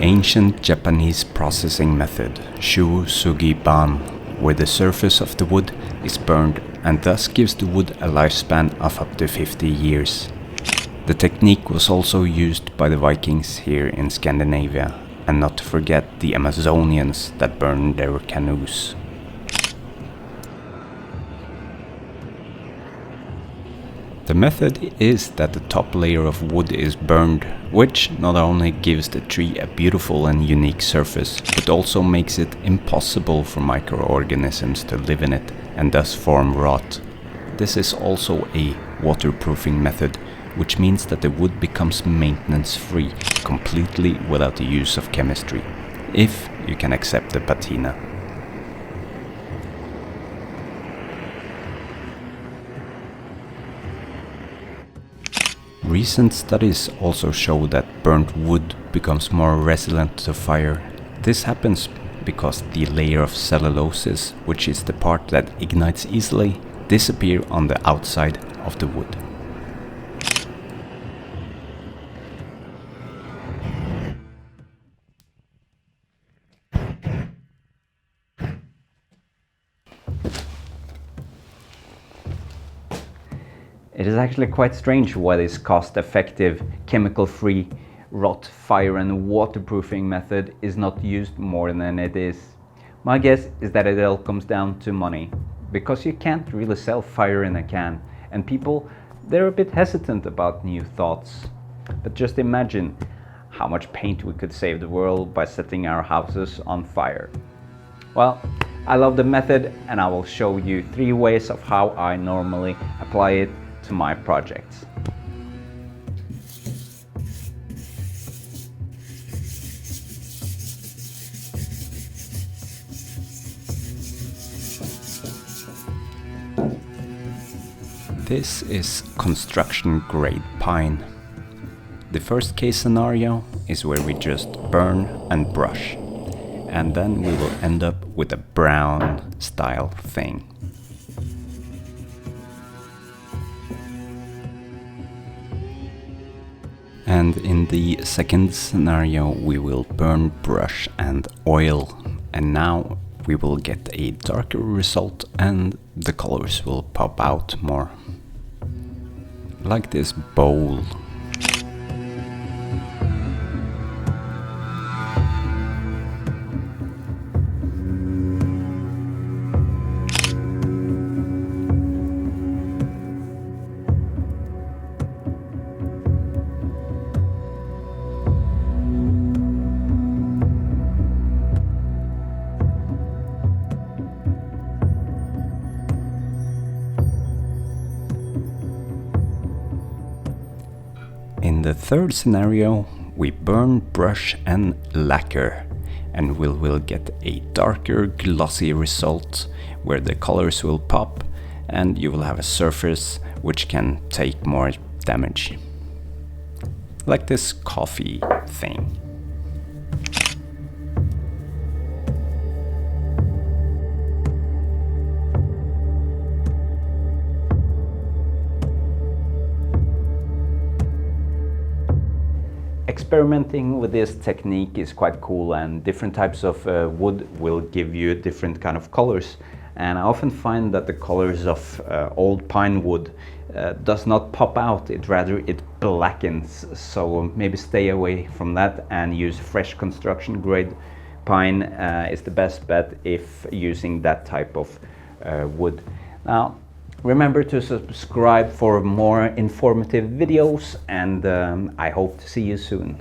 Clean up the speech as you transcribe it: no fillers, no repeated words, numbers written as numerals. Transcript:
ancient Japanese processing method, Shou Sugi Ban, where the surface of the wood is burned and thus gives the wood a lifespan of up to 50 years. The technique was also used by the Vikings here in Scandinavia, and not to forget the Amazonians that burned their canoes. The method is that the top layer of wood is burned, which not only gives the tree a beautiful and unique surface, but also makes it impossible for microorganisms to live in it and thus form rot. This is also a waterproofing method, which means that the wood becomes maintenance-free, completely without the use of chemistry, if you can accept the patina. Recent studies also show that burnt wood becomes more resilient to fire. This happens because the layer of cellulose, which is the part that ignites easily, disappears on the outside of the wood. It is actually quite strange why this cost-effective, chemical-free rot, fire and waterproofing method is not used more than it is. My guess is that it all comes down to money, because you can't really sell fire in a can, and people, they're a bit hesitant about new thoughts. But just imagine how much paint we could save the world by setting our houses on fire. Well, I love the method, and I will show you 3 ways of how I normally apply it to my projects. This is construction grade pine. The first case scenario is where we just burn and brush, and then we will end up with a brown style thing. And in the second scenario we will burn, brush and oil, and now we will get a darker result and the colors will pop out more. Like this bowl. In the third scenario, we burn, brush and lacquer, and we will get a darker glossy result where the colors will pop and you will have a surface which can take more damage. Like this coffee thing. Experimenting with this technique is quite cool, and different types of wood will give you different kind of colors, and I often find that the colors of old pine wood does not pop out, it blackens, so maybe stay away from that and use fresh construction grade pine is the best bet if using that type of wood. Now remember to subscribe for more informative videos, and I hope to see you soon.